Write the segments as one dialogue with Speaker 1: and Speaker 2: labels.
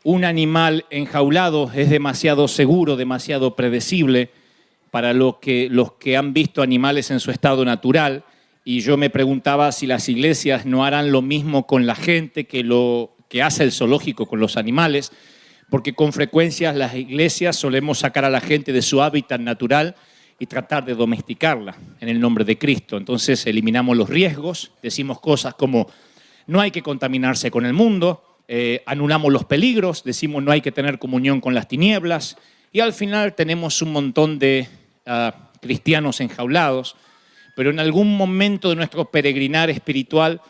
Speaker 1: Un animal enjaulado es demasiado seguro, demasiado predecible para los que han visto animales en su estado natural. Y yo me preguntaba si las iglesias no harán lo mismo con la gente que lo que hace el zoológico con los animales, porque con frecuencia las iglesias solemos sacar a la gente de su hábitat natural y tratar de domesticarla en el nombre de Cristo. Entonces eliminamos los riesgos, decimos cosas como no hay que contaminarse con el mundo, anulamos los peligros, decimos no hay que tener comunión con las tinieblas y al final tenemos un montón de cristianos enjaulados, pero en algún momento de nuestro peregrinar espiritual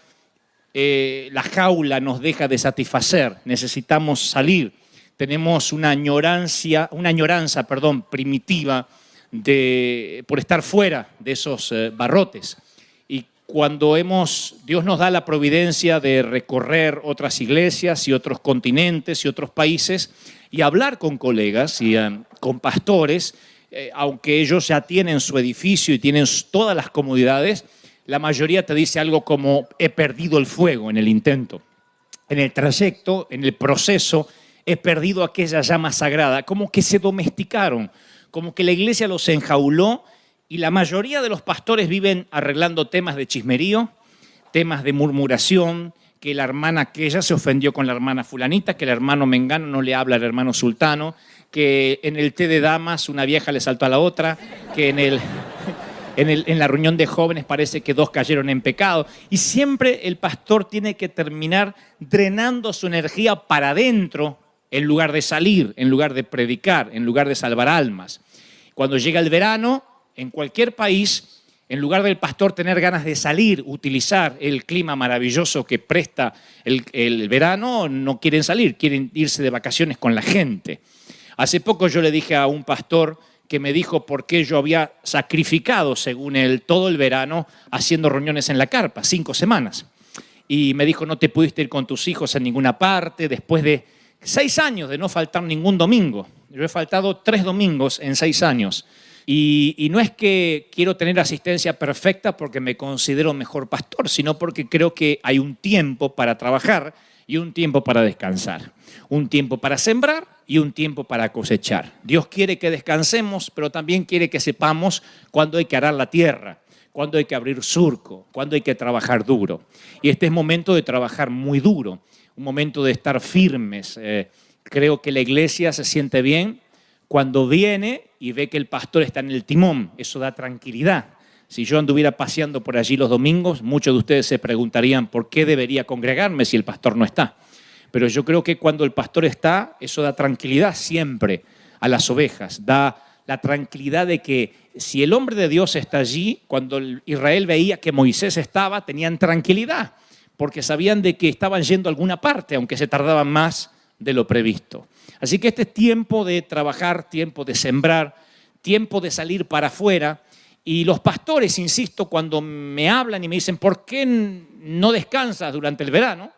Speaker 1: la jaula nos deja de satisfacer, necesitamos salir, tenemos una añoranza primitiva por estar fuera de esos barrotes. Y cuando Dios nos da la providencia de recorrer otras iglesias y otros continentes y otros países y hablar con colegas y con pastores, aunque ellos ya tienen su edificio y tienen todas las comodidades, la mayoría te dice algo como he perdido el fuego en el intento, en el trayecto, en el proceso, he perdido aquella llama sagrada, como que se domesticaron, como que la iglesia los enjauló y la mayoría de los pastores viven arreglando temas de chismerío, temas de murmuración, que la hermana aquella se ofendió con la hermana fulanita, que el hermano mengano no le habla al hermano sultano, que en el té de damas una vieja le saltó a la otra, que en la reunión de jóvenes parece que dos cayeron en pecado. Y siempre el pastor tiene que terminar drenando su energía para adentro en lugar de salir, en lugar de predicar, en lugar de salvar almas. Cuando llega el verano, en cualquier país, en lugar del pastor tener ganas de salir, utilizar el clima maravilloso que presta el verano, no quieren salir, quieren irse de vacaciones con la gente. Hace poco yo le dije a un pastor que me dijo por qué yo había sacrificado, según él, todo el verano haciendo reuniones en la carpa, 5 semanas. Y me dijo, no te pudiste ir con tus hijos a ninguna parte, después de 6 años de no faltar ningún domingo. Yo he faltado 3 domingos en 6 años. Y no es que quiero tener asistencia perfecta porque me considero mejor pastor, sino porque creo que hay un tiempo para trabajar y un tiempo para descansar. Un tiempo para sembrar y un tiempo para cosechar. Dios quiere que descansemos, pero también quiere que sepamos cuándo hay que arar la tierra, cuándo hay que abrir surco, cuándo hay que trabajar duro. Y este es momento de trabajar muy duro, un momento de estar firmes. Creo que la iglesia se siente bien cuando viene y ve que el pastor está en el timón. Eso da tranquilidad. Si yo anduviera paseando por allí los domingos, muchos de ustedes se preguntarían por qué debería congregarme si el pastor no está. Pero yo creo que cuando el pastor está, eso da tranquilidad siempre a las ovejas. Da la tranquilidad de que si el hombre de Dios está allí, cuando Israel veía que Moisés estaba, tenían tranquilidad, porque sabían de que estaban yendo a alguna parte, aunque se tardaban más de lo previsto. Así que este es tiempo de trabajar, tiempo de sembrar, tiempo de salir para afuera. Y los pastores, insisto, cuando me hablan y me dicen, ¿por qué no descansas durante el verano?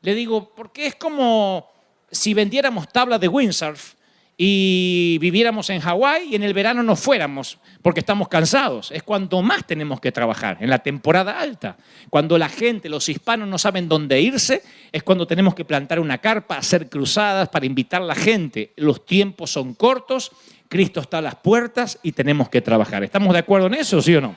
Speaker 1: Le digo, porque es como si vendiéramos tablas de windsurf y viviéramos en Hawái y en el verano no fuéramos porque estamos cansados. Es cuando más tenemos que trabajar, en la temporada alta. Cuando la gente, los hispanos no saben dónde irse, es cuando tenemos que plantar una carpa, hacer cruzadas para invitar a la gente. Los tiempos son cortos, Cristo está a las puertas y tenemos que trabajar. ¿Estamos de acuerdo en eso, sí o no?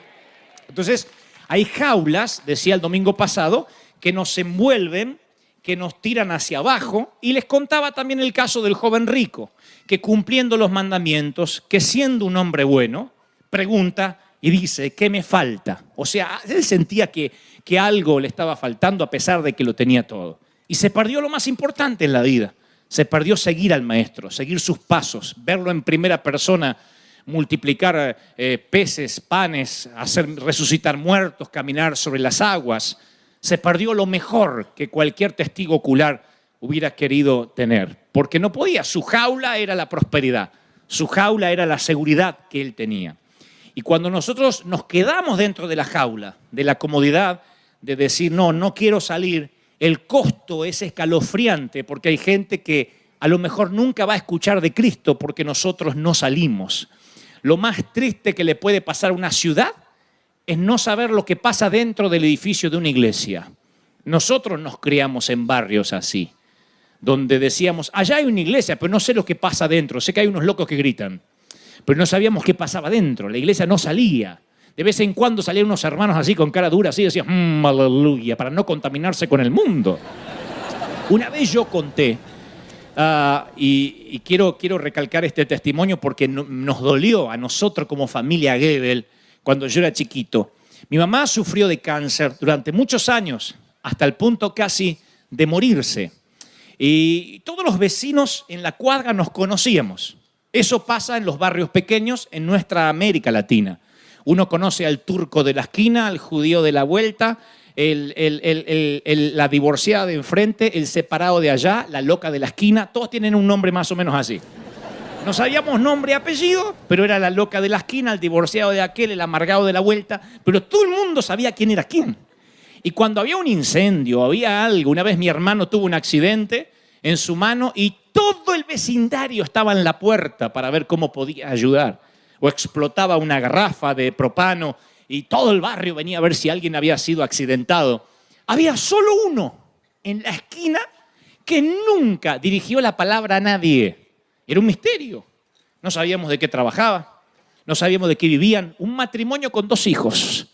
Speaker 1: Entonces, hay jaulas, decía el domingo pasado, que nos envuelven, que nos tiran hacia abajo, y les contaba también el caso del joven rico, que cumpliendo los mandamientos, que siendo un hombre bueno, pregunta y dice, ¿qué me falta? O sea, él sentía que algo le estaba faltando a pesar de que lo tenía todo. Y se perdió lo más importante en la vida, se perdió seguir al maestro, seguir sus pasos, verlo en primera persona, multiplicar peces, panes, hacer resucitar muertos, caminar sobre las aguas. Se perdió lo mejor que cualquier testigo ocular hubiera querido tener, porque no podía. Su jaula era la prosperidad, su jaula era la seguridad que él tenía. Y cuando nosotros nos quedamos dentro de la jaula, de la comodidad, de decir, no quiero salir, el costo es escalofriante, porque hay gente que a lo mejor nunca va a escuchar de Cristo porque nosotros no salimos. Lo más triste que le puede pasar a una ciudad es no saber lo que pasa dentro del edificio de una iglesia. Nosotros nos criamos en barrios así, donde decíamos, allá hay una iglesia, pero no sé lo que pasa dentro, sé que hay unos locos que gritan, pero no sabíamos qué pasaba dentro, la iglesia no salía. De vez en cuando salían unos hermanos así con cara dura, así, decían, aleluya, para no contaminarse con el mundo. Una vez yo conté, y quiero recalcar este testimonio porque nos dolió a nosotros como familia Gebel cuando yo era chiquito. Mi mamá sufrió de cáncer durante muchos años, hasta el punto casi de morirse. Y todos los vecinos en la cuadra nos conocíamos. Eso pasa en los barrios pequeños en nuestra América Latina. Uno conoce al turco de la esquina, al judío de la vuelta, la divorciada de enfrente, el separado de allá, la loca de la esquina. Todos tienen un nombre más o menos así. No sabíamos nombre y apellido, pero era la loca de la esquina, el divorciado de aquel, el amargado de la vuelta. Pero todo el mundo sabía quién era quién. Y cuando había un incendio, había algo, una vez mi hermano tuvo un accidente en su mano y todo el vecindario estaba en la puerta para ver cómo podía ayudar. O explotaba una garrafa de propano y todo el barrio venía a ver si alguien había sido accidentado. Había solo uno en la esquina que nunca dirigió la palabra a nadie. Era un misterio. No sabíamos de qué trabajaba, no sabíamos de qué vivían. Un matrimonio con 2 hijos.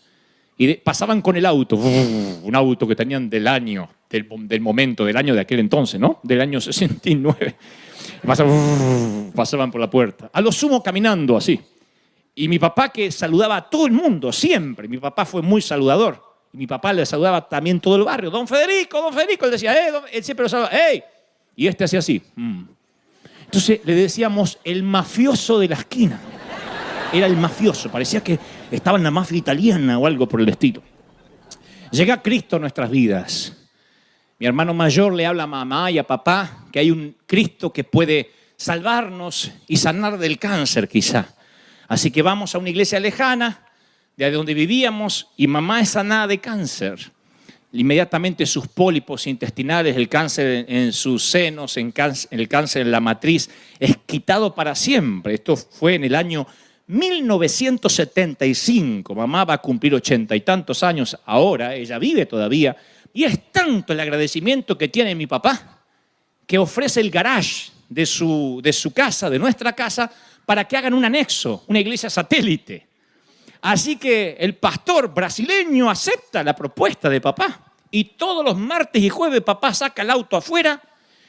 Speaker 1: Y pasaban con el auto, un auto que tenían del año, del momento, del año de aquel entonces, ¿no? Del año 69. Pasaban por la puerta. A lo sumo caminando así. Y mi papá que saludaba a todo el mundo, siempre. Mi papá fue muy saludador. Y mi papá le saludaba también todo el barrio. Don Federico. Él decía, él siempre lo saludaba, ¡hey! Y este hacía así. Entonces le decíamos el mafioso de la esquina. Era el mafioso, parecía que estaba en la mafia italiana o algo por el estilo. Llega Cristo a nuestras vidas. Mi hermano mayor le habla a mamá y a papá que hay un Cristo que puede salvarnos y sanar del cáncer quizá. Así que vamos a una iglesia lejana, de donde vivíamos, y mamá es sanada de cáncer. Inmediatamente sus pólipos intestinales, el cáncer en sus senos, el cáncer en la matriz, es quitado para siempre. Esto fue en el año 1975, mamá va a cumplir 80 y tantos años ahora, ella vive todavía, y es tanto el agradecimiento que tiene mi papá, que ofrece el garage de su casa, de nuestra casa, para que hagan un anexo, una iglesia satélite. Así que el pastor brasileño acepta la propuesta de papá, y todos los martes y jueves papá saca el auto afuera,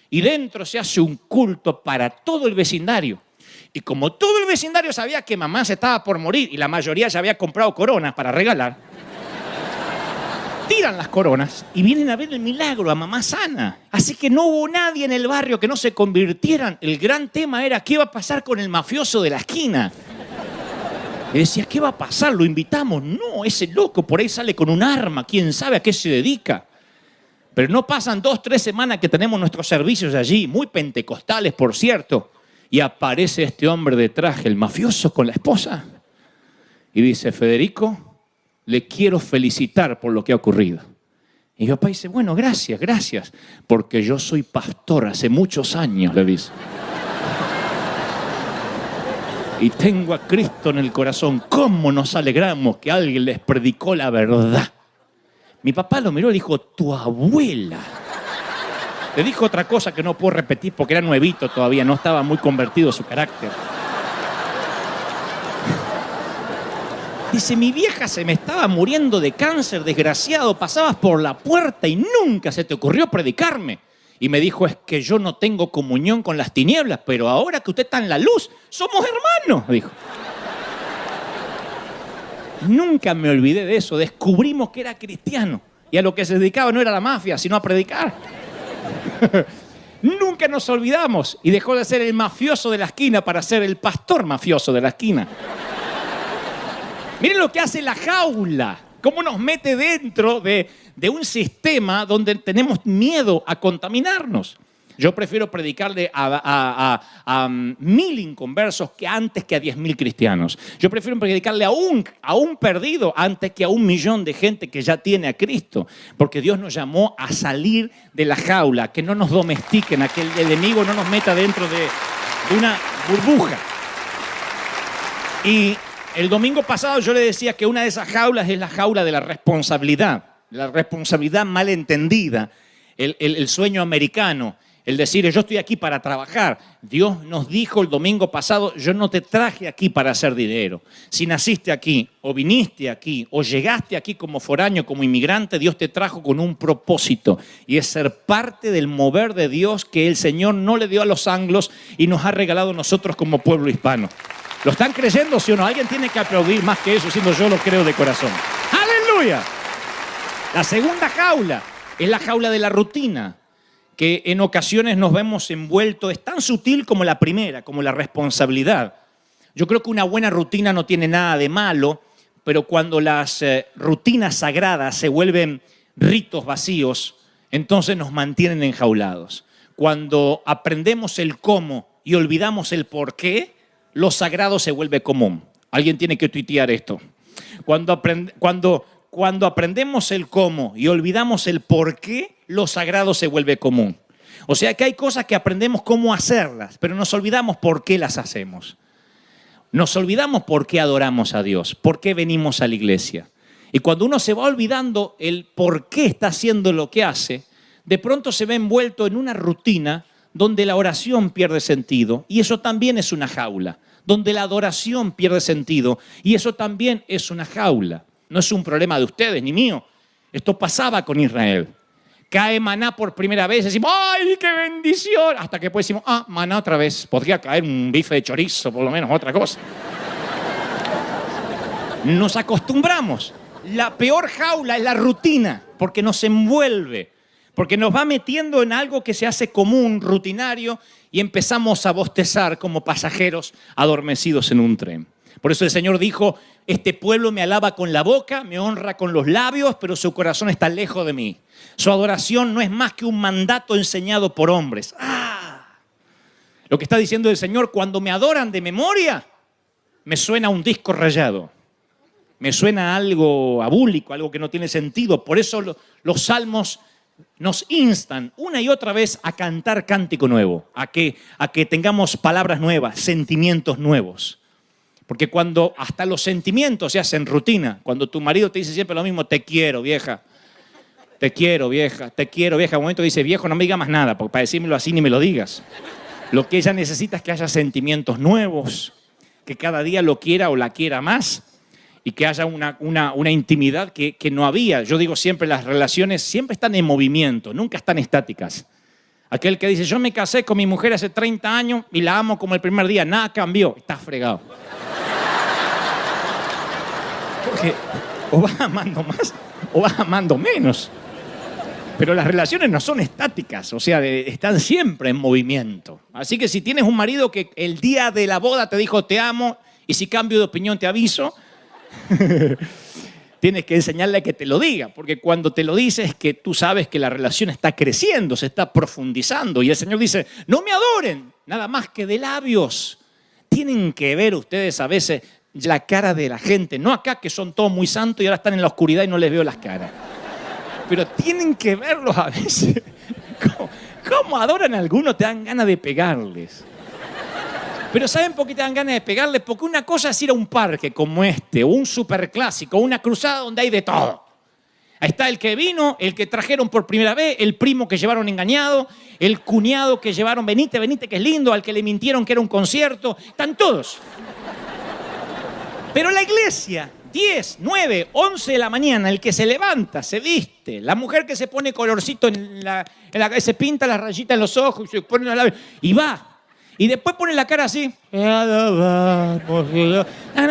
Speaker 1: y dentro se hace un culto para todo el vecindario. Y como todo el vecindario sabía que mamá se estaba por morir y la mayoría ya había comprado coronas para regalar, tiran las coronas y vienen a ver el milagro, a mamá sana. Así que no hubo nadie en el barrio que no se convirtieran. El gran tema era qué iba a pasar con el mafioso de la esquina. Y decía, ¿qué va a pasar? ¿Lo invitamos? No, ese loco por ahí sale con un arma, quién sabe a qué se dedica. Pero no pasan 2, 3 semanas que tenemos nuestros servicios allí, muy pentecostales, por cierto. Y aparece este hombre de traje, el mafioso, con la esposa. Y dice, Federico, le quiero felicitar por lo que ha ocurrido. Y mi papá dice, bueno, gracias, porque yo soy pastor hace muchos años, le dice. Y tengo a Cristo en el corazón. ¿Cómo nos alegramos que alguien les predicó la verdad? Mi papá lo miró y dijo, tu abuela. Le dijo otra cosa que no puedo repetir porque era nuevito todavía, no estaba muy convertido su carácter. Dice, mi vieja se me estaba muriendo de cáncer, desgraciado, pasabas por la puerta y nunca se te ocurrió predicarme. Y me dijo, es que yo no tengo comunión con las tinieblas, pero ahora que usted está en la luz, somos hermanos, dijo. Nunca me olvidé de eso, descubrimos que era cristiano y a lo que se dedicaba no era la mafia, sino a predicar. Nunca nos olvidamos y dejó de ser el mafioso de la esquina para ser el pastor mafioso de la esquina. Miren lo que hace la jaula, cómo nos mete dentro de un sistema donde tenemos miedo a contaminarnos. Yo prefiero predicarle a 1000 inconversos que antes que a 10.000 cristianos. Yo prefiero predicarle a un perdido antes que a 1 millón de gente que ya tiene a Cristo. Porque Dios nos llamó a salir de la jaula, que no nos domestiquen, a que el enemigo no nos meta dentro de una burbuja. Y el domingo pasado yo le decía que una de esas jaulas es la jaula de la responsabilidad mal entendida, el sueño americano. El decir, yo estoy aquí para trabajar. Dios nos dijo el domingo pasado, yo no te traje aquí para hacer dinero. Si naciste aquí, o viniste aquí, o llegaste aquí como foráneo, como inmigrante, Dios te trajo con un propósito. Y es ser parte del mover de Dios que el Señor no le dio a los anglos y nos ha regalado a nosotros como pueblo hispano. ¿Lo están creyendo, sí o no? Alguien tiene que aplaudir más que eso, siendo yo lo creo de corazón. ¡Aleluya! La segunda jaula es la jaula de la rutina, que en ocasiones nos vemos envueltos, es tan sutil como la primera, como la responsabilidad. Yo creo que una buena rutina no tiene nada de malo, pero cuando las rutinas sagradas se vuelven ritos vacíos, entonces nos mantienen enjaulados. Cuando aprendemos el cómo y olvidamos el por qué, lo sagrado se vuelve común. Alguien tiene que tuitear esto. Cuando aprendemos el cómo y olvidamos el por qué, lo sagrado se vuelve común. O sea que hay cosas que aprendemos cómo hacerlas, pero nos olvidamos por qué las hacemos. Nos olvidamos por qué adoramos a Dios, por qué venimos a la iglesia. Y cuando uno se va olvidando el por qué está haciendo lo que hace, de pronto se ve envuelto en una rutina donde la oración pierde sentido, y eso también es una jaula. Donde la adoración pierde sentido, y eso también es una jaula. No es un problema de ustedes ni mío. Esto pasaba con Israel. Cae maná por primera vez, decimos, ¡ay, qué bendición! Hasta que después decimos, maná otra vez. Podría caer un bife de chorizo, por lo menos, otra cosa. Nos acostumbramos. La peor jaula es la rutina, porque nos envuelve, porque nos va metiendo en algo que se hace común, rutinario, y empezamos a bostezar como pasajeros adormecidos en un tren. Por eso el Señor dijo, este pueblo me alaba con la boca, me honra con los labios, pero su corazón está lejos de mí. Su adoración no es más que un mandato enseñado por hombres. Lo que está diciendo el Señor, cuando me adoran de memoria, me suena un disco rayado. Me suena algo abúlico, algo que no tiene sentido. Por eso los salmos nos instan una y otra vez a cantar cántico nuevo, a que tengamos palabras nuevas, sentimientos nuevos. Porque cuando hasta los sentimientos se hacen rutina, cuando tu marido te dice siempre lo mismo, te quiero, vieja, te quiero, vieja, te quiero, vieja, en un momento dice, viejo, no me digas más nada, porque para decírmelo así ni me lo digas. Lo que ella necesita es que haya sentimientos nuevos, que cada día lo quiera o la quiera más, y que haya una intimidad que no había. Yo digo siempre, las relaciones siempre están en movimiento, nunca están estáticas. Aquel que dice, yo me casé con mi mujer hace 30 años y la amo como el primer día, nada cambió, está fregado. Porque o vas amando más o vas amando menos. Pero las relaciones no son estáticas, o sea, están siempre en movimiento. Así que si tienes un marido que el día de la boda te dijo te amo y si cambio de opinión te aviso, tienes que enseñarle a que te lo diga, porque cuando te lo dice es que tú sabes que la relación está creciendo, se está profundizando. Y el Señor dice, no me adoren, nada más que de labios. Tienen que ver ustedes a veces la cara de la gente, no acá que son todos muy santos y ahora están en la oscuridad y no les veo las caras. Pero tienen que verlos a veces. ¿Cómo adoran a algunos? Te dan ganas de pegarles. Pero ¿saben por qué te dan ganas de pegarles? Porque una cosa es ir a un parque como este, o un superclásico, o una cruzada donde hay de todo. Ahí está el que vino, el que trajeron por primera vez, el primo que llevaron engañado, el cuñado que llevaron, venite, que es lindo, al que le mintieron que era un concierto. Están todos. Pero la iglesia, 10, 9, 11 de la mañana, el que se levanta, se viste, la mujer que se pone colorcito se pinta las rayitas en los ojos y se pone la labio, y va. Y después pone la cara así. Ana,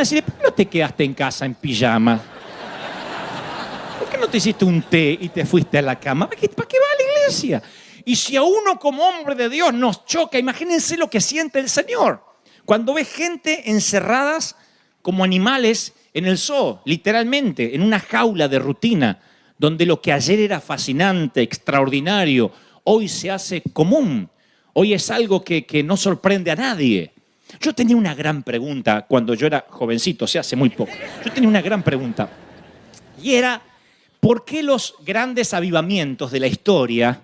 Speaker 1: si ¿por qué no te quedaste en casa en pijama? ¿Por qué no te hiciste un té y te fuiste a la cama? ¿Para qué va a la iglesia? Y si a uno como hombre de Dios nos choca, imagínense lo que siente el Señor. Cuando ve gente encerradas como animales en el zoo, literalmente, en una jaula de rutina, donde lo que ayer era fascinante, extraordinario, hoy se hace común. Hoy es algo que no sorprende a nadie. Yo tenía una gran pregunta cuando yo era jovencito, o sea, hace muy poco. Yo tenía una gran pregunta. Y era, ¿por qué los grandes avivamientos de la historia?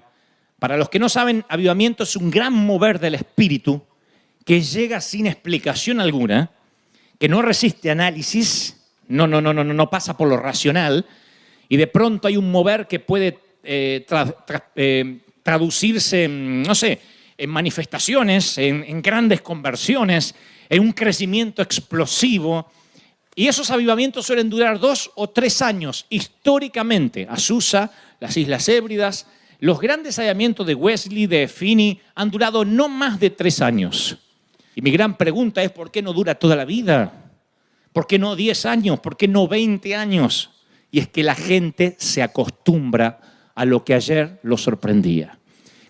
Speaker 1: Para los que no saben, avivamiento es un gran mover del espíritu que llega sin explicación alguna, que no resiste análisis, no pasa por lo racional, y de pronto hay un mover que puede traducirse en, no sé, en manifestaciones, en grandes conversiones, en un crecimiento explosivo. Y esos avivamientos suelen durar 2 o 3 años. Históricamente, Azusa, las Islas Hébridas, los grandes avivamientos de Wesley, de Finney, han durado no más de 3 años. Y mi gran pregunta es, ¿por qué no dura toda la vida? ¿Por qué no 10 años? ¿Por qué no 20 años? Y es que la gente se acostumbra a lo que ayer lo sorprendía.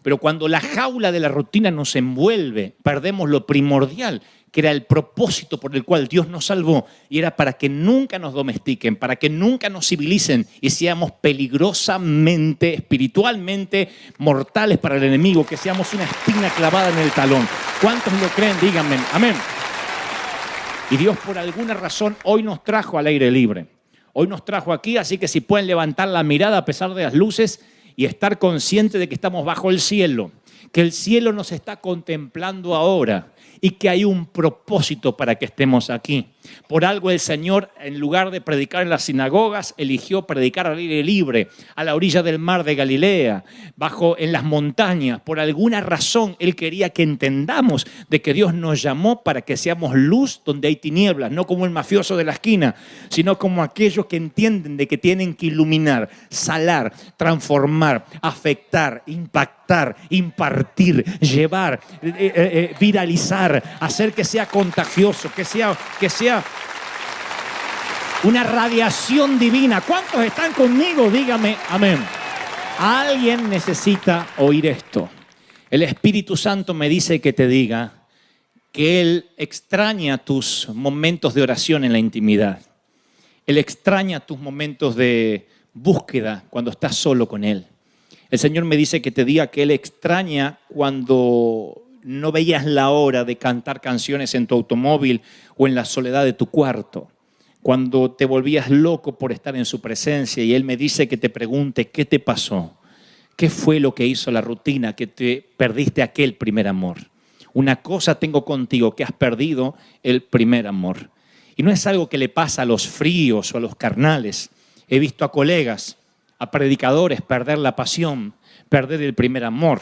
Speaker 1: Pero cuando la jaula de la rutina nos envuelve, perdemos lo primordial, que era el propósito por el cual Dios nos salvó, y era para que nunca nos domestiquen, para que nunca nos civilicen y seamos peligrosamente, espiritualmente mortales para el enemigo, que seamos una espina clavada en el talón. ¿Cuántos lo creen? Díganme. Amén. Y Dios por alguna razón hoy nos trajo al aire libre. Hoy nos trajo aquí, así que si pueden levantar la mirada a pesar de las luces y estar conscientes de que estamos bajo el cielo, que el cielo nos está contemplando ahora y que hay un propósito para que estemos aquí. Por algo el Señor, en lugar de predicar en las sinagogas, eligió predicar al aire libre, a la orilla del mar de Galilea, en las montañas. Por alguna razón Él quería que entendamos de que Dios nos llamó para que seamos luz donde hay tinieblas, no como el mafioso de la esquina, sino como aquellos que entienden de que tienen que iluminar, salar, transformar, afectar, impactar, impartir, llevar, viralizar, hacer que sea contagioso, que sea una radiación divina. ¿Cuántos están conmigo? Dígame amén. Alguien necesita oír esto. El Espíritu Santo me dice que te diga que Él extraña tus momentos de oración en la intimidad. Él extraña tus momentos de búsqueda cuando estás solo con Él. El Señor me dice que te diga que Él extraña cuando no veías la hora de cantar canciones en tu automóvil o en la soledad de tu cuarto, cuando te volvías loco por estar en su presencia. Y Él me dice que te pregunte, ¿qué te pasó? ¿Qué fue lo que hizo la rutina que te perdiste aquel primer amor? Una cosa tengo contigo, que has perdido el primer amor. Y no es algo que le pasa a los fríos o a los carnales. He visto a colegas, a predicadores perder la pasión, perder el primer amor.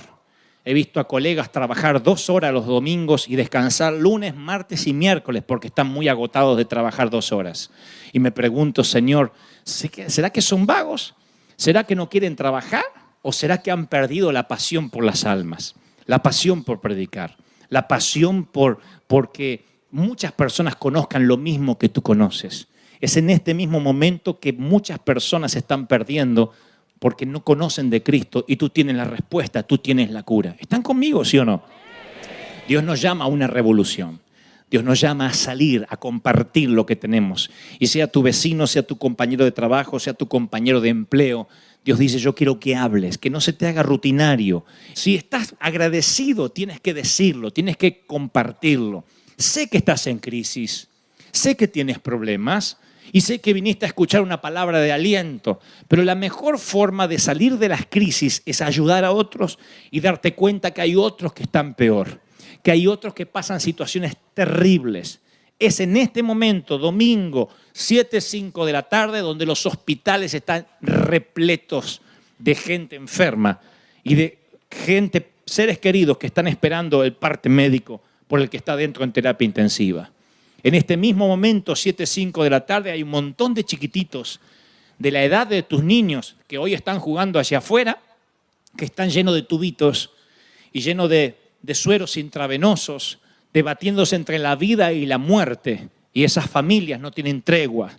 Speaker 1: He visto a colegas trabajar 2 horas los domingos y descansar lunes, martes y miércoles porque están muy agotados de trabajar 2 horas. Y me pregunto, Señor, ¿será que son vagos? ¿Será que no quieren trabajar? ¿O será que han perdido la pasión por las almas? La pasión por predicar, la pasión porque muchas personas conozcan lo mismo que tú conoces. Es en este mismo momento que muchas personas se están perdiendo porque no conocen de Cristo y tú tienes la respuesta, tú tienes la cura. ¿Están conmigo, sí o no? Dios nos llama a una revolución. Dios nos llama a salir, a compartir lo que tenemos. Y sea tu vecino, sea tu compañero de trabajo, sea tu compañero de empleo, Dios dice, yo quiero que hables, que no se te haga rutinario. Si estás agradecido, tienes que decirlo, tienes que compartirlo. Sé que estás en crisis, sé que tienes problemas, y sé que viniste a escuchar una palabra de aliento, pero la mejor forma de salir de las crisis es ayudar a otros y darte cuenta que hay otros que están peor, que hay otros que pasan situaciones terribles. Es en este momento, domingo, 7:05 de la tarde, donde los hospitales están repletos de gente enferma y de gente, seres queridos que están esperando el parte médico por el que está dentro en terapia intensiva. En este mismo momento, 7:05 de la tarde, hay un montón de chiquititos de la edad de tus niños que hoy están jugando hacia afuera, que están llenos de tubitos y llenos de sueros intravenosos, debatiéndose entre la vida y la muerte. Y esas familias no tienen tregua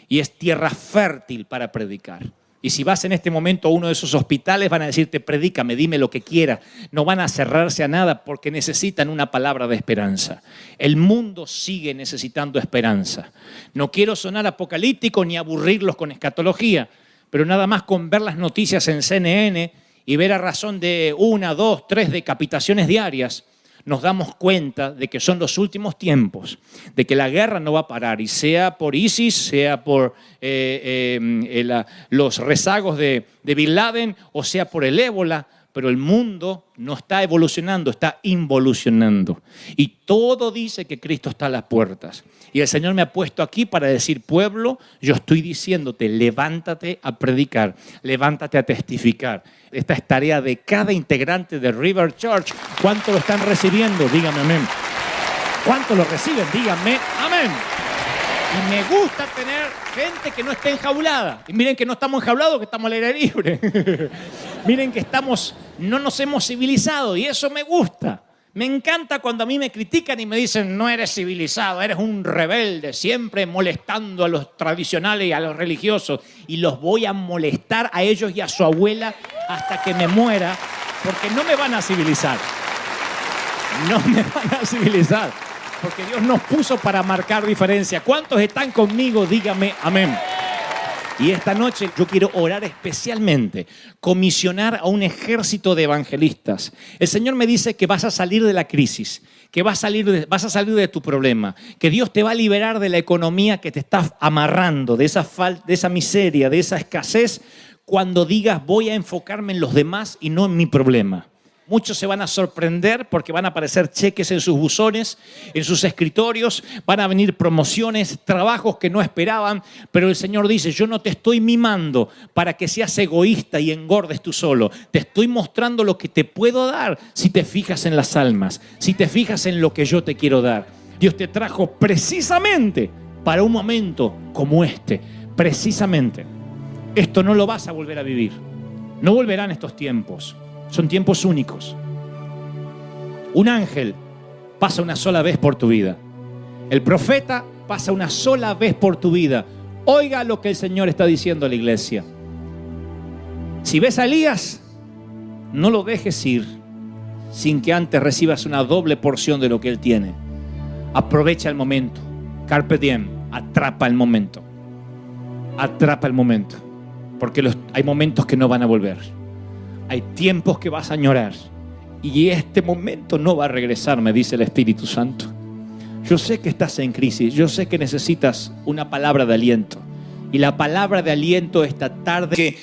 Speaker 1: y es tierra fértil para predicar. Y si vas en este momento a uno de esos hospitales, van a decirte, predícame, dime lo que quieras. No van a cerrarse a nada porque necesitan una palabra de esperanza. El mundo sigue necesitando esperanza. No quiero sonar apocalíptico ni aburrirlos con escatología, pero nada más con ver las noticias en CNN y ver a razón de 1, 2, 3 decapitaciones diarias, nos damos cuenta de que son los últimos tiempos, de que la guerra no va a parar, y sea por ISIS, sea por los rezagos de Bin Laden, o sea por el ébola, pero el mundo no está evolucionando, está involucionando. Y todo dice que Cristo está a las puertas. Y el Señor me ha puesto aquí para decir, pueblo, yo estoy diciéndote, levántate a predicar, levántate a testificar. Esta es tarea de cada integrante de River Church. ¿Cuánto lo están recibiendo? Dígame amén. ¿Cuánto lo reciben? Díganme amén. Y me gusta tener gente que no esté enjaulada. Y miren que no estamos enjaulados, que estamos al aire libre. Miren que no nos hemos civilizado y eso me gusta. Me encanta cuando a mí me critican y me dicen, no eres civilizado, eres un rebelde, siempre molestando a los tradicionales y a los religiosos. Y los voy a molestar a ellos y a su abuela hasta que me muera, porque no me van a civilizar. No me van a civilizar. Porque Dios nos puso para marcar diferencia. ¿Cuántos están conmigo? Dígame amén. Y esta noche yo quiero orar especialmente, comisionar a un ejército de evangelistas. El Señor me dice que vas a salir de la crisis, que vas a salir de tu problema, que Dios te va a liberar de la economía que te está amarrando, de esa miseria, de esa escasez, cuando digas voy a enfocarme en los demás y no en mi problema. Muchos se van a sorprender porque van a aparecer cheques en sus buzones, en sus escritorios, van a venir promociones, trabajos que no esperaban, pero el Señor dice, yo no te estoy mimando para que seas egoísta y engordes tú solo. Te estoy mostrando lo que te puedo dar si te fijas en las almas, si te fijas en lo que yo te quiero dar. Dios te trajo precisamente para un momento como este, precisamente. Esto no lo vas a volver a vivir, no volverán estos tiempos. Son tiempos únicos. Un ángel pasa una sola vez por tu vida. El profeta pasa una sola vez por tu vida. Oiga lo que el Señor está diciendo a la iglesia. Si ves a Elías, no lo dejes ir sin que antes recibas una doble porción de lo que él tiene. Aprovecha el momento. Carpe diem. Atrapa el momento. Atrapa el momento. Porque hay momentos que no van a volver. Hay tiempos que vas a añorar y este momento no va a regresar, me dice el Espíritu Santo. Yo sé que estás en crisis, yo sé que necesitas una palabra de aliento. Y la palabra de aliento esta tarde...
Speaker 2: Que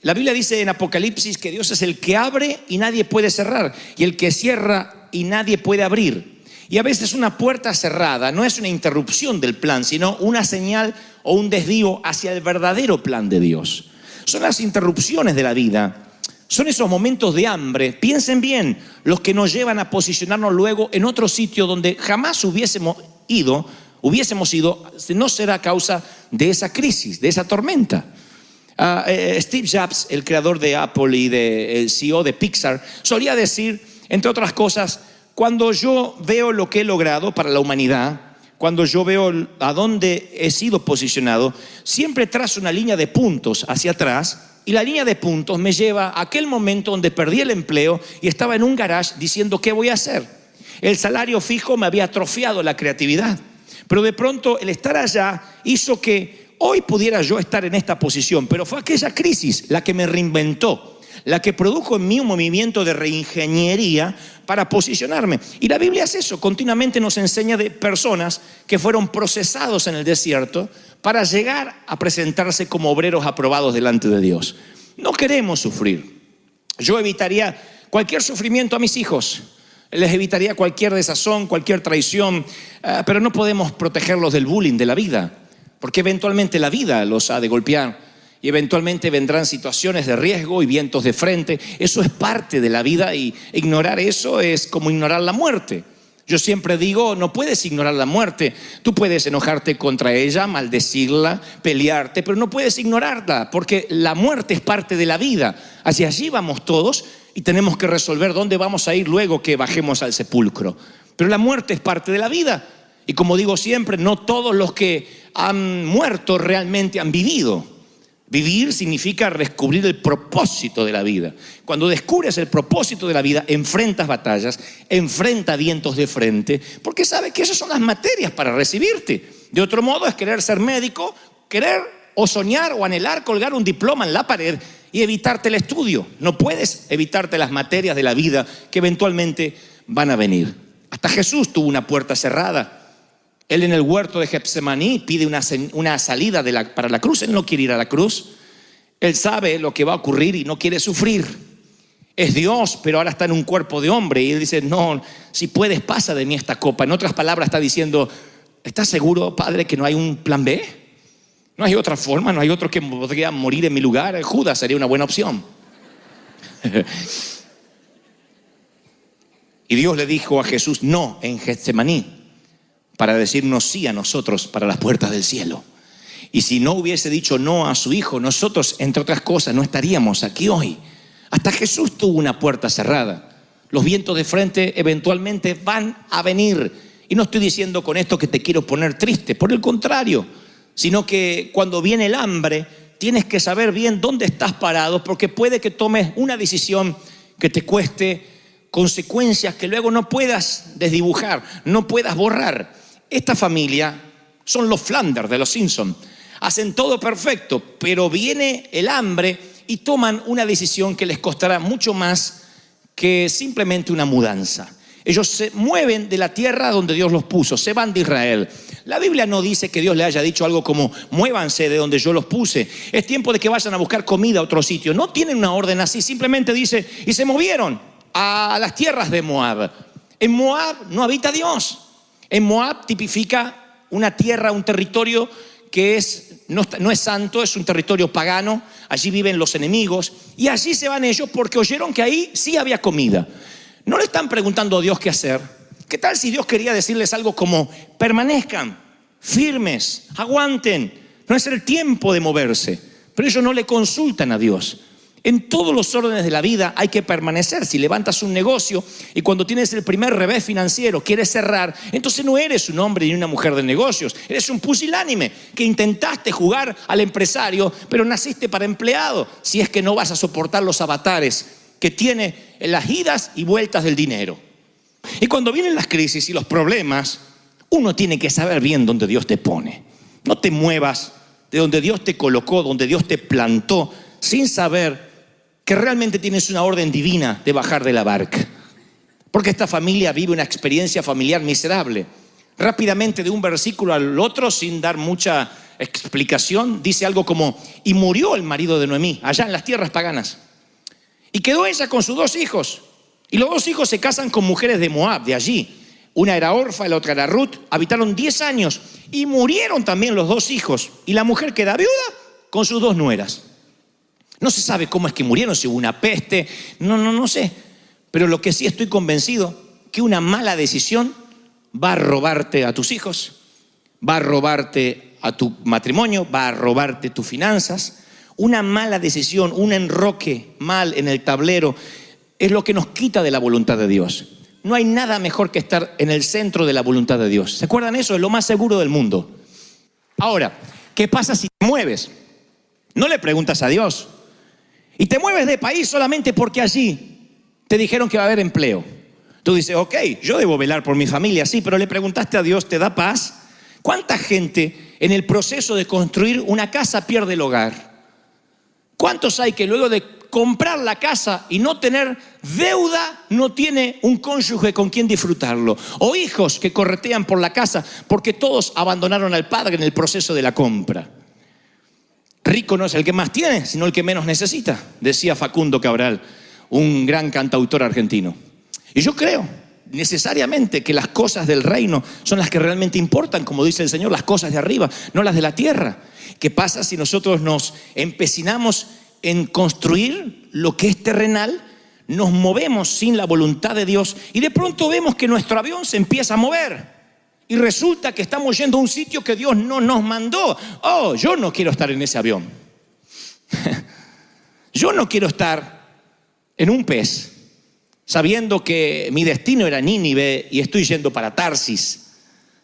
Speaker 2: la Biblia dice en Apocalipsis que Dios es el que abre y nadie puede cerrar, y el que cierra y nadie puede abrir. Y a veces una puerta cerrada no es una interrupción del plan, sino una señal o un desvío hacia el verdadero plan de Dios. Son las interrupciones de la vida. Son esos momentos de hambre, piensen bien, los que nos llevan a posicionarnos luego en otro sitio donde jamás hubiésemos ido, no será a causa de esa crisis, de esa tormenta. Steve Jobs, el creador de Apple y el CEO de Pixar, solía decir, entre otras cosas, cuando yo veo lo que he logrado para la humanidad, cuando yo veo a dónde he sido posicionado, siempre trazo una línea de puntos hacia atrás. Y la línea de puntos me lleva a aquel momento donde perdí el empleo y estaba en un garage diciendo ¿qué voy a hacer? El salario fijo me había atrofiado la creatividad, pero de pronto el estar allá hizo que hoy pudiera yo estar en esta posición, pero fue aquella crisis la que me reinventó, la que produjo en mí un movimiento de reingeniería para posicionarme. Y la Biblia es eso, continuamente nos enseña de personas que fueron procesados en el desierto para llegar a presentarse como obreros aprobados delante de Dios. No queremos sufrir. Yo evitaría cualquier sufrimiento a mis hijos. Les evitaría cualquier desazón, cualquier traición, pero no podemos protegerlos del bullying de la vida, porque eventualmente la vida los ha de golpear y eventualmente vendrán situaciones de riesgo y vientos de frente. Eso es parte de la vida y ignorar eso es como ignorar la muerte. Yo siempre digo, no puedes ignorar la muerte. Tú puedes enojarte contra ella, maldecirla, pelearte, pero no puedes ignorarla, porque la muerte es parte de la vida. Hacia allí vamos todos y tenemos que resolver dónde vamos a ir luego que bajemos al sepulcro. Pero la muerte es parte de la vida. Y como digo siempre, no todos los que han muerto realmente han vivido. Vivir significa descubrir el propósito de la vida. Cuando descubres el propósito de la vida, enfrentas batallas, enfrentas vientos de frente, porque sabes que esas son las materias para recibirte. De otro modo es querer ser médico, querer o soñar o anhelar colgar un diploma en la pared y evitarte el estudio. No puedes evitarte las materias de la vida que eventualmente van a venir. Hasta Jesús tuvo una puerta cerrada. Él en el huerto de Getsemaní pide una salida para la cruz. Él no quiere ir a la cruz. Él sabe lo que va a ocurrir y no quiere sufrir. es Dios, pero ahora está en un cuerpo de hombre. Y él dice, no, si puedes, pasa de mí esta copa. En otras palabras está diciendo, ¿estás seguro, Padre, que no hay un plan B? ¿No hay otra forma? ¿No hay otro que podría morir en mi lugar? Judas sería una buena opción. Y Dios le dijo a Jesús no en Getsemaní para decirnos sí a nosotros para las puertas del cielo. Y si no hubiese dicho no a su hijo, nosotros, entre otras cosas, no estaríamos aquí hoy. Hasta Jesús tuvo una puerta cerrada. Los vientos de frente eventualmente van a venir. Y no estoy diciendo con esto que te quiero poner triste, por el contrario, sino que cuando viene el hambre, tienes que saber bien dónde estás parado, porque puede que tomes una decisión que te cueste consecuencias que luego no puedas desdibujar, no puedas borrar. Esta familia son los Flanders de los Simpsons. Hacen todo perfecto, pero viene el hambre y toman una decisión que les costará mucho más que simplemente una mudanza. Ellos se mueven de la tierra donde Dios los puso, se van de Israel. La Biblia no dice que Dios le haya dicho algo como, muévanse de donde yo los puse. Es tiempo de que vayan a buscar comida a otro sitio. No tienen una orden así, simplemente dice, y se movieron a las tierras de Moab. En Moab no habita Dios. En Moab tipifica una tierra, un territorio que no es santo, es un territorio pagano. Allí viven los enemigos y allí se van ellos porque oyeron que ahí sí había comida. No le están preguntando a Dios qué hacer. ¿Qué tal si Dios quería decirles algo como permanezcan firmes, aguanten? No es el tiempo de moverse. Pero ellos no le consultan a Dios. En todos los órdenes de la vida hay que permanecer. Si levantas un negocio y cuando tienes el primer revés financiero quieres cerrar, entonces no eres un hombre ni una mujer de negocios. Eres un pusilánime que intentaste jugar al empresario, pero naciste para empleado. Si es que no vas a soportar los avatares que tiene las idas y vueltas del dinero. Y cuando vienen las crisis y los problemas, uno tiene que saber bien dónde Dios te pone. No te muevas de donde Dios te colocó, donde Dios te plantó, sin saber que realmente tienes una orden divina de bajar de la barca. Porque esta familia vive una experiencia familiar miserable. Rápidamente, de un versículo al otro, sin dar mucha explicación, dice algo como, y murió el marido de Noemí, allá en las tierras paganas. Y quedó ella con sus 2 hijos. Y los 2 hijos se casan con mujeres de Moab, de allí. Una era Orfa y la otra era Ruth. Habitaron 10 años y murieron también los 2 hijos. Y la mujer queda viuda con sus 2 nueras. No se sabe cómo es que murieron, si hubo una peste, no sé. Pero lo que sí estoy convencido, que una mala decisión va a robarte a tus hijos, va a robarte a tu matrimonio, va a robarte tus finanzas. Una mala decisión, un enroque mal en el tablero es lo que nos quita de la voluntad de Dios. No hay nada mejor que estar en el centro de la voluntad de Dios. ¿Se acuerdan eso? Es lo más seguro del mundo. Ahora, ¿qué pasa si te mueves? No le preguntas a Dios. Y te mueves de país solamente porque allí te dijeron que va a haber empleo. Tú dices, ok, yo debo velar por mi familia, sí, pero le preguntaste a Dios, ¿te da paz? ¿Cuánta gente en el proceso de construir una casa pierde el hogar? ¿Cuántos hay que luego de comprar la casa y no tener deuda, no tiene un cónyuge con quien disfrutarlo? O hijos que corretean por la casa porque todos abandonaron al padre en el proceso de la compra. Rico no es el que más tiene, sino el que menos necesita, decía Facundo Cabral, un gran cantautor argentino. Y yo creo necesariamente que las cosas del reino son las que realmente importan, como dice el Señor, las cosas de arriba, no las de la tierra. ¿Qué pasa si nosotros nos empecinamos en construir lo que es terrenal? Nos movemos sin la voluntad de Dios y de pronto vemos que nuestro avión se empieza a mover. Y resulta que estamos yendo a un sitio que Dios no nos mandó. Oh, yo no quiero estar en ese avión. Yo no quiero estar en un pez, sabiendo que mi destino era Nínive y estoy yendo para Tarsis.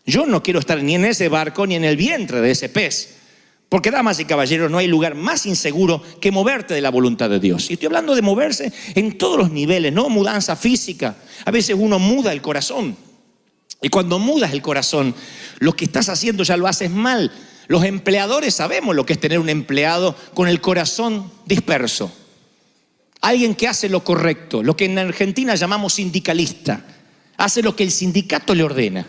Speaker 2: Yo no quiero estar ni en ese barco ni en el vientre de ese pez. Porque, damas y caballeros, no hay lugar más inseguro que moverte de la voluntad de Dios. Y estoy hablando de moverse en todos los niveles, no mudanza física. A veces uno muda el corazón. Y cuando mudas el corazón, lo que estás haciendo ya lo haces mal. Los empleadores sabemos lo que es tener un empleado con el corazón disperso. Alguien que hace lo correcto, lo que en Argentina llamamos sindicalista. Hace lo que el sindicato le ordena.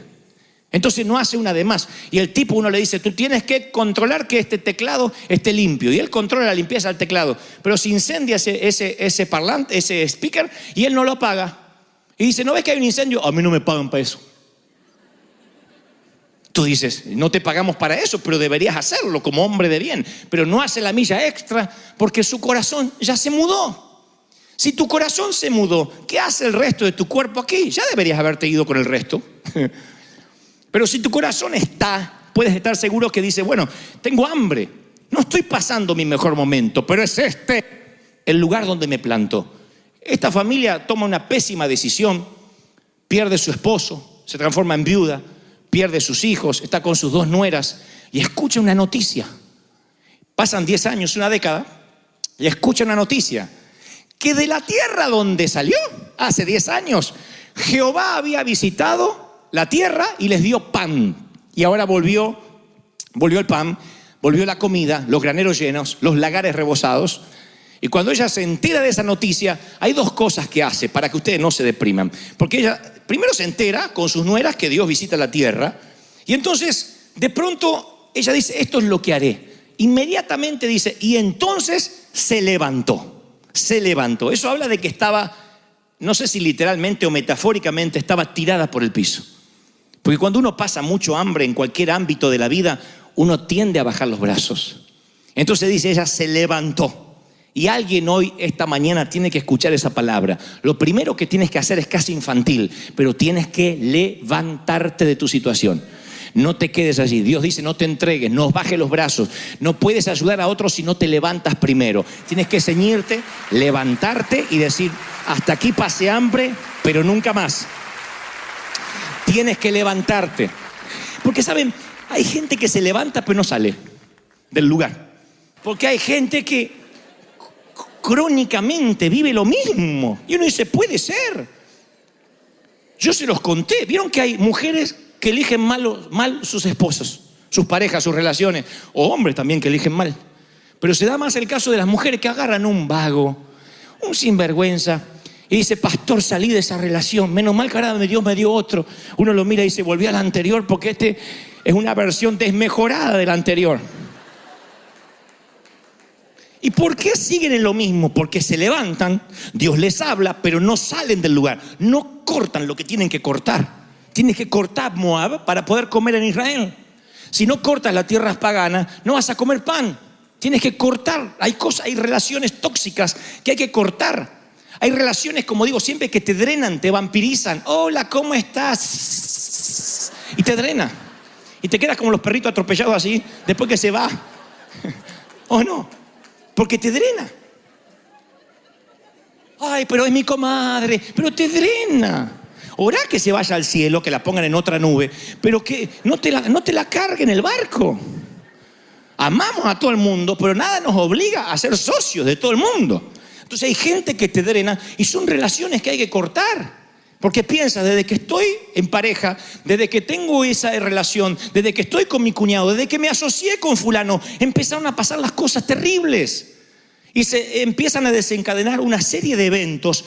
Speaker 2: Entonces no hace una de más. Y el tipo, uno le dice, tú tienes que controlar que este teclado esté limpio. Y él controla la limpieza del teclado. Pero se incendia ese parlante, ese speaker, y él no lo apaga. Y dice, ¿no ves que hay un incendio? A mí no me pagan para eso. Tú dices, no te pagamos para eso, pero deberías hacerlo como hombre de bien. Pero no hace la milla extra porque su corazón ya se mudó. Si tu corazón se mudó, ¿qué hace el resto de tu cuerpo aquí? Ya deberías haberte ido con el resto. Pero si tu corazón puedes estar seguro que dice, bueno, tengo hambre, no estoy pasando mi mejor momento, pero es el lugar donde me planto. Esta familia toma una pésima decisión, pierde su esposo, se transforma en viuda, pierde sus hijos, está con sus 2 nueras y escucha una noticia. Pasan 10 años, una década, y escucha una noticia, que de la tierra donde salió, hace 10 años, Jehová había visitado la tierra y les dio pan. Y ahora volvió el pan, volvió la comida, los graneros llenos, los lagares rebosados. Y cuando ella se entera de esa noticia, hay 2 cosas que hace para que ustedes no se depriman. Porque ella primero se entera con sus nueras que Dios visita la tierra. Y entonces, de pronto, ella dice, esto es lo que haré. Inmediatamente dice, y entonces se levantó. Se levantó. Eso habla de que estaba, no sé si literalmente o metafóricamente, estaba tirada por el piso. Porque cuando uno pasa mucho hambre en cualquier ámbito de la vida, uno tiende a bajar los brazos. Entonces dice, ella se levantó. Y alguien hoy, esta mañana, tiene que escuchar esa palabra. Lo primero que tienes que hacer es casi infantil, pero tienes que levantarte de tu situación. No te quedes allí. Dios dice, no te entregues, no bajes los brazos. No puedes ayudar a otros si no te levantas primero. Tienes que ceñirte, levantarte y decir, hasta aquí pasé hambre, pero nunca más. Tienes que levantarte. Porque, ¿saben? Hay gente que se levanta pero no sale del lugar. Porque hay gente que crónicamente vive lo mismo. Y uno dice, puede ser. Yo se los conté. ¿Vieron que hay mujeres que eligen mal sus esposos, sus parejas, sus relaciones? O hombres también que eligen mal. Pero se da más el caso de las mujeres que agarran un vago, un sinvergüenza, y dice, pastor, salí de esa relación. Menos mal que ahora Dios me dio otro. Uno lo mira y dice, volví a la anterior porque este es una versión desmejorada de la anterior. ¿Y por qué siguen en lo mismo? Porque se levantan, Dios les habla, pero no salen del lugar. No cortan lo que tienen que cortar. Tienes que cortar Moab para poder comer en Israel. Si no cortas la tierra pagana, no vas a comer pan. Tienes que cortar. Hay relaciones tóxicas que hay que cortar. Hay relaciones, como digo siempre, que te drenan, te vampirizan. Hola, ¿cómo estás? Y te drena. Y te quedas como los perritos atropellados así, después que se va. ¿O no? Porque te drena. Ay, pero es mi comadre. Pero te drena. Orá que se vaya al cielo, que la pongan en otra nube, pero que no te la carguen el barco. Amamos a todo el mundo, pero nada nos obliga a ser socios de todo el mundo. Entonces hay gente que te drena y son relaciones que hay que cortar. Porque piensas, desde que estoy en pareja, desde que tengo esa relación, desde que estoy con mi cuñado, desde que me asocié con fulano, empezaron a pasar las cosas terribles. Y se empiezan a desencadenar una serie de eventos,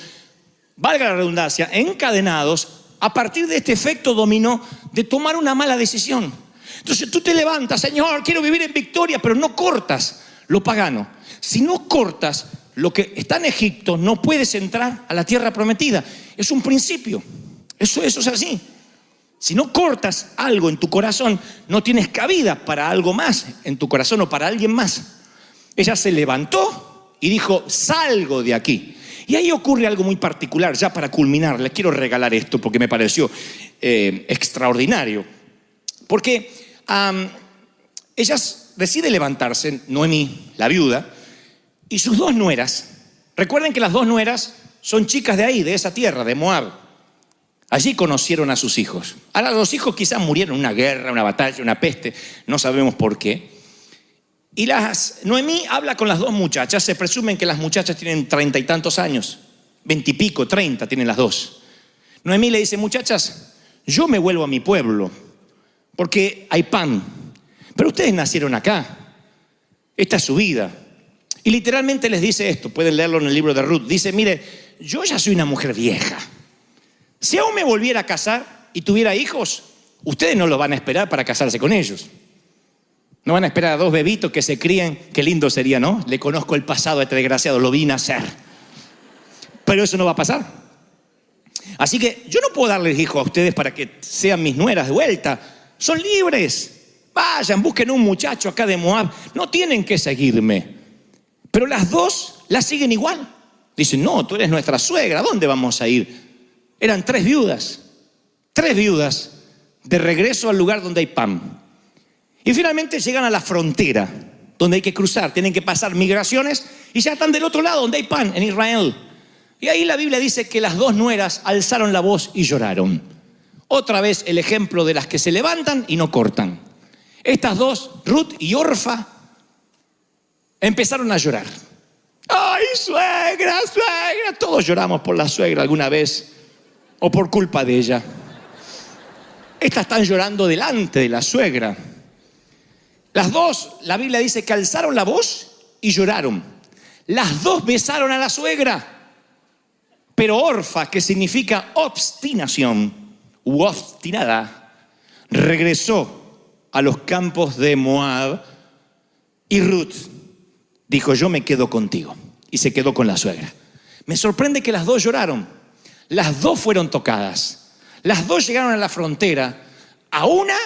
Speaker 2: valga la redundancia, encadenados a partir de este efecto dominó de tomar una mala decisión. Entonces tú te levantas, Señor, quiero vivir en victoria, pero no cortas lo pagano. Si no cortas lo que está en Egipto, no puedes entrar a la tierra prometida. Es un principio. Eso es así. Si no cortas algo en tu corazón, no tienes cabida para algo más en tu corazón o para alguien más. Ella se levantó y dijo, salgo de aquí. Y ahí ocurre algo muy particular. Ya para culminar, les quiero regalar esto porque me pareció extraordinario. Porque ella decide levantarse, Noemí, la viuda, y sus 2 nueras. Recuerden que las 2 nueras son chicas de ahí, de esa tierra, de Moab. Allí conocieron a sus hijos. Ahora los hijos quizás murieron en una guerra, una batalla, una peste, no sabemos por qué. Y Noemí habla con las 2 muchachas. Se presumen que las muchachas tienen 30 y tantos años, 20 y pico, 30 tienen las 2. Noemí le dice, muchachas, yo me vuelvo a mi pueblo porque hay pan, pero ustedes nacieron acá, esta es su vida. Y literalmente les dice esto, pueden leerlo en el libro de Ruth. Dice, mire, yo ya soy una mujer vieja. Si aún me volviera a casar y tuviera hijos, Ustedes no lo van a esperar para casarse con ellos. No van a esperar a dos bebitos que se críen. Qué lindo sería, ¿no? Le conozco el pasado a este desgraciado, lo vi nacer. Pero eso no va a pasar. Así que yo no puedo darles hijos a ustedes para que sean mis nueras de vuelta. Son libres. Vayan, busquen un muchacho acá de Moab. No tienen que seguirme. Pero las dos las siguen igual. Dicen, no, tú eres nuestra suegra. ¿A dónde vamos a ir? Eran 3 viudas. 3 viudas de regreso al lugar donde hay pan. Y finalmente llegan a la frontera, donde hay que cruzar. Tienen que pasar migraciones y ya están del otro lado, donde hay pan, en Israel. Y ahí la Biblia dice que las 2 nueras alzaron la voz y lloraron. Otra vez el ejemplo de las que se levantan y no cortan. Estas 2, Ruth y Orfa, empezaron a llorar. ¡Ay, suegra, suegra! Todos lloramos por la suegra alguna vez o por culpa de ella. Estas están llorando delante de la suegra. Las 2, la Biblia dice que alzaron la voz y lloraron. Las 2 besaron a la suegra. Pero Orfa, que significa obstinación u obstinada, regresó a los campos de Moab. Y Ruth dijo, yo me quedo contigo. Y se quedó con la suegra. Me sorprende que las 2 lloraron. Las 2 fueron tocadas. Las 2 llegaron a la frontera. A una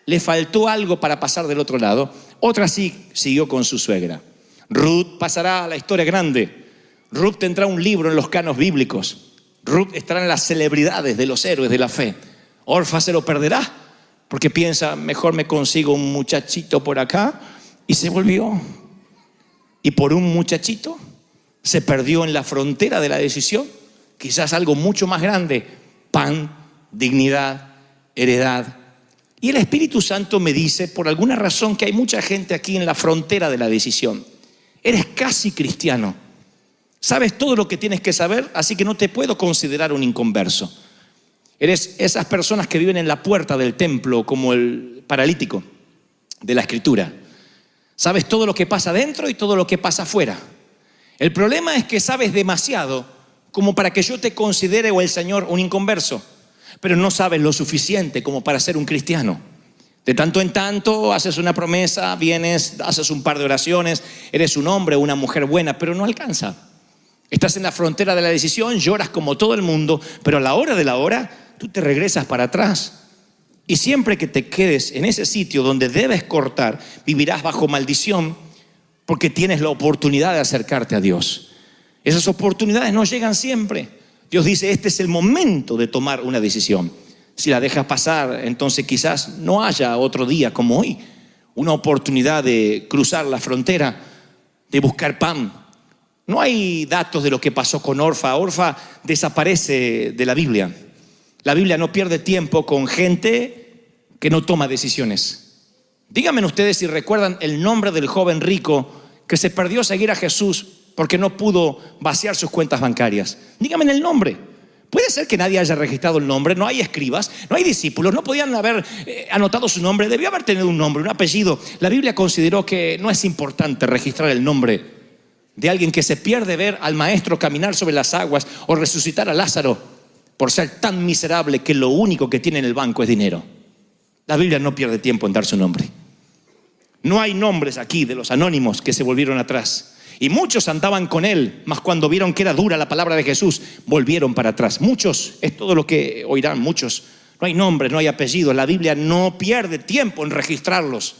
Speaker 2: le faltó algo para pasar del otro lado. Otra sí siguió con su suegra. Ruth pasará a la historia grande. Ruth tendrá un libro en los canos bíblicos. Ruth estará en las celebridades de los héroes de la fe. Orfa se lo perderá porque piensa, mejor me consigo un muchachito por acá. Y se volvió. Y por un muchachito se perdió en la frontera de la decisión. Quizás algo mucho más grande. Pan, dignidad, heredad. Y el Espíritu Santo me dice, por alguna razón, que hay mucha gente aquí en la frontera de la decisión. Eres casi cristiano. Sabes todo lo que tienes que saber, así que no te puedo considerar un inconverso. Eres esas personas que viven en la puerta del templo, como el paralítico de la Escritura. Sabes todo lo que pasa dentro y todo lo que pasa afuera. El problema es que sabes demasiado como para que yo te considere o el Señor un inconverso. Pero no sabes lo suficiente como para ser un cristiano. De tanto en tanto haces una promesa, vienes, haces un par de oraciones, eres un hombre o una mujer buena, pero no alcanza. Estás en la frontera de la decisión, lloras como todo el mundo, pero a la hora de la hora tú te regresas para atrás. Y siempre que te quedes en ese sitio donde debes cortar, vivirás bajo maldición porque tienes la oportunidad de acercarte a Dios. Esas oportunidades no llegan siempre. Dios dice, este es el momento de tomar una decisión. Si la dejas pasar, entonces quizás no haya otro día como hoy. Una oportunidad de cruzar la frontera, de buscar pan. No hay datos de lo que pasó con Orfa. Orfa desaparece de la Biblia. La Biblia no pierde tiempo con gente que no toma decisiones. Díganme ustedes si recuerdan el nombre del joven rico que se perdió a seguir a Jesús porque no pudo vaciar sus cuentas bancarias. Díganme el nombre. Puede ser que nadie haya registrado el nombre, no hay escribas, no hay discípulos, no podían haber anotado su nombre, debió haber tenido un nombre, un apellido. La Biblia consideró que no es importante registrar el nombre de alguien que se pierde ver al maestro caminar sobre las aguas o resucitar a Lázaro por ser tan miserable que lo único que tiene en el banco es dinero. La Biblia no pierde tiempo en dar su nombre. No hay nombres aquí de los anónimos que se volvieron atrás. Y muchos andaban con él, mas cuando vieron que era dura la palabra de Jesús, volvieron para atrás. Muchos, es todo lo que oirán, muchos. No hay nombres, no hay apellidos. La Biblia no pierde tiempo en registrarlos.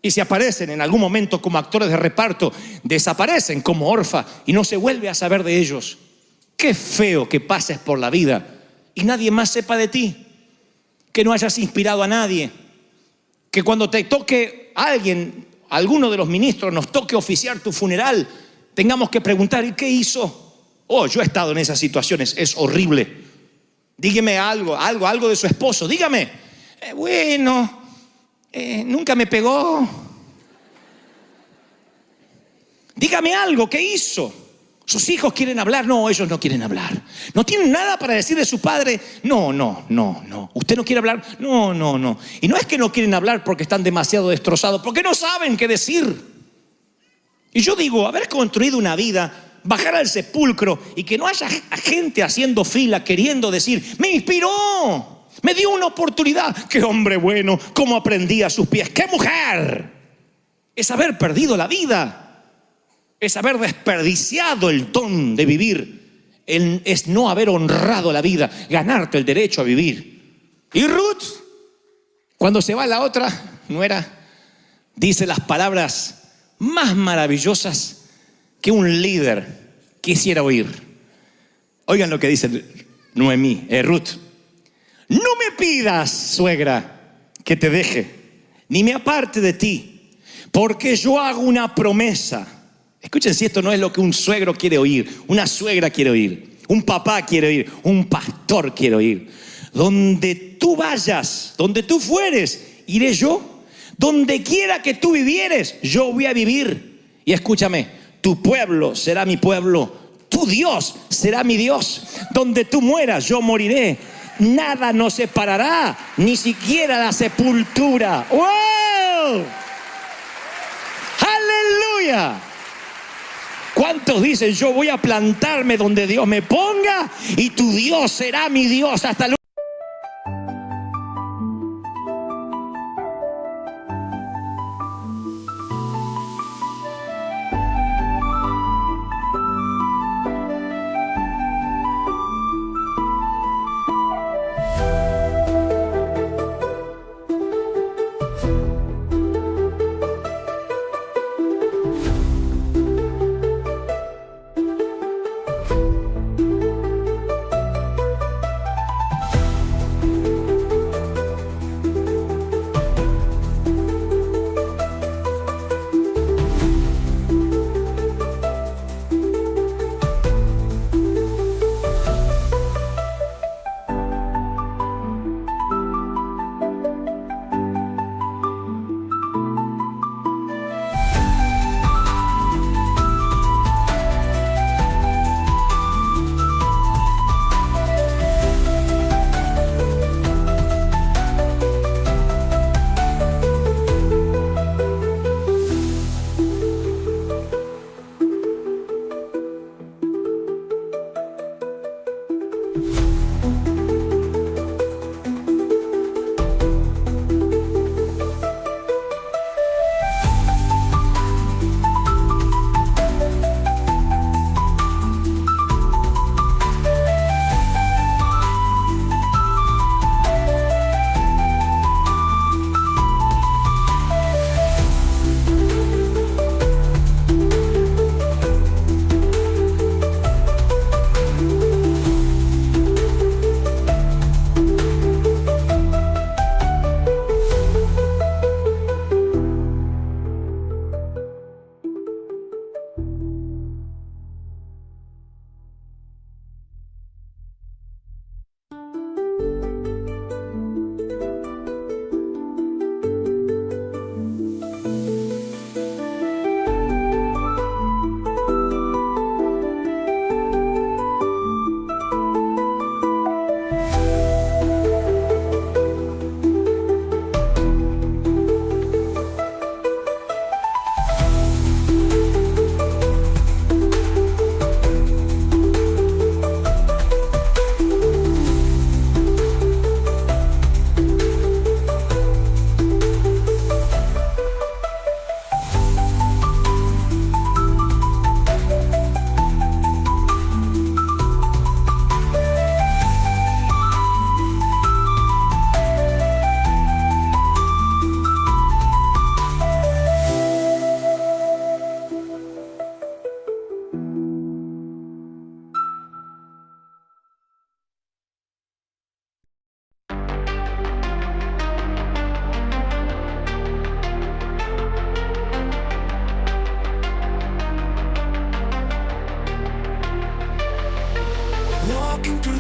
Speaker 2: Y si aparecen en algún momento como actores de reparto, desaparecen como Orfa y no se vuelve a saber de ellos. Qué feo que pases por la vida y nadie más sepa de ti. Que no hayas inspirado a nadie. Que cuando te toque alguien, alguno de los ministros nos toque oficiar tu funeral, tengamos que preguntar, ¿y qué hizo? Oh, yo he estado en esas situaciones, es horrible. Dígame algo de su esposo, dígame. Nunca me pegó. Dígame algo, ¿qué hizo? Sus hijos quieren hablar, no, ellos no quieren hablar. ¿No tienen nada para decir de su padre? No. ¿Usted no quiere hablar? No. Y no es que no quieren hablar porque están demasiado destrozados, porque no saben qué decir. Y yo digo, haber construido una vida, bajar al sepulcro y que no haya gente haciendo fila queriendo decir, me inspiró, Me dio una oportunidad. Qué hombre bueno, cómo aprendí a sus pies. ¡Qué mujer! Es haber perdido la vida. Es haber desperdiciado el don de vivir. Es no haber honrado la vida, ganarte el derecho a vivir. Y Ruth, cuando se va la otra nuera, dice las palabras más maravillosas que un líder quisiera oír. Oigan lo que dice Noemí, Ruth. No me pidas, suegra, que te deje, ni me aparte de ti, porque yo hago una promesa. Escuchen si esto no es lo que un suegro quiere oír, una suegra quiere oír, un papá quiere oír, un pastor quiere oír. Donde tú vayas, donde tú fueres, iré yo. Donde quiera que tú vivieres, yo voy a vivir. Y escúchame, tu pueblo será mi pueblo, tu Dios será mi Dios. Donde tú mueras, yo moriré. Nada nos separará, ni siquiera la sepultura. ¡Wow! ¡Aleluya! ¿Cuántos dicen, yo voy a plantarme donde Dios me ponga y tu Dios será mi Dios hasta el...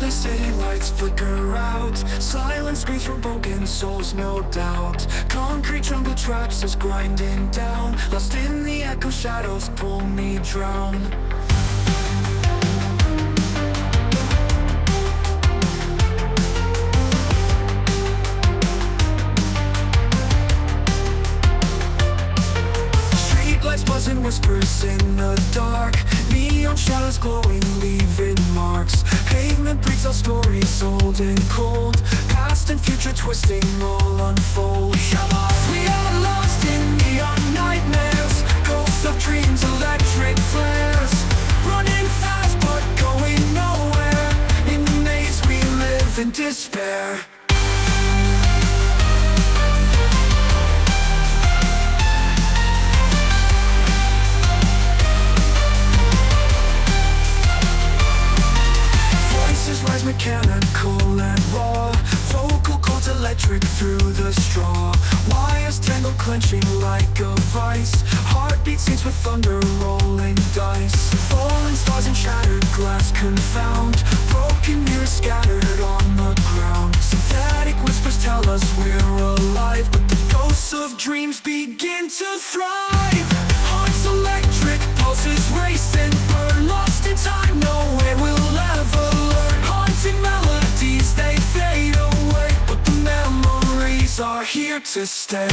Speaker 3: the city lights flicker out. Silence screams from broken souls, no doubt. Concrete jungle traps us grinding down. Lost in the echo, shadows pull me drown. Streetlights buzzing, whispers in the dark. Neon shadows glowing, leaving marks. Pavement breathes our stories, old and cold. Past and and future twisting all unfold. We are lost in neon nightmares, ghosts of dreams, electric flares, running fast but going nowhere. In the maze we live in despair. Voices rise mechanical and raw, vocal cords electric through the straw, wires tangled clenching like a vice, heartbeat sings with thunder rolling dice. Falling stars and shattered glass confound, broken mirrors scattered on the ground. Synthetic whispers tell us we're alive, but the ghosts of dreams begin to thrive. Hearts electric, pulses racing, burn lost in time, nowhere we'll ever learn. Haunting melodies, they fade away, but the memories are here to stay.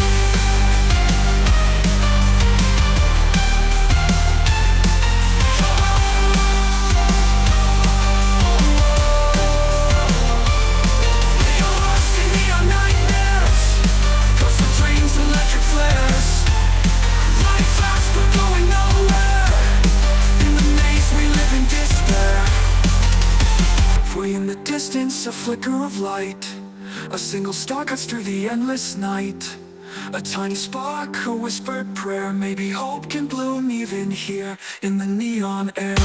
Speaker 3: In the distance, a flicker of light, a single star cuts through the endless night. A tiny spark, a whispered prayer, maybe hope can bloom even here in the neon air.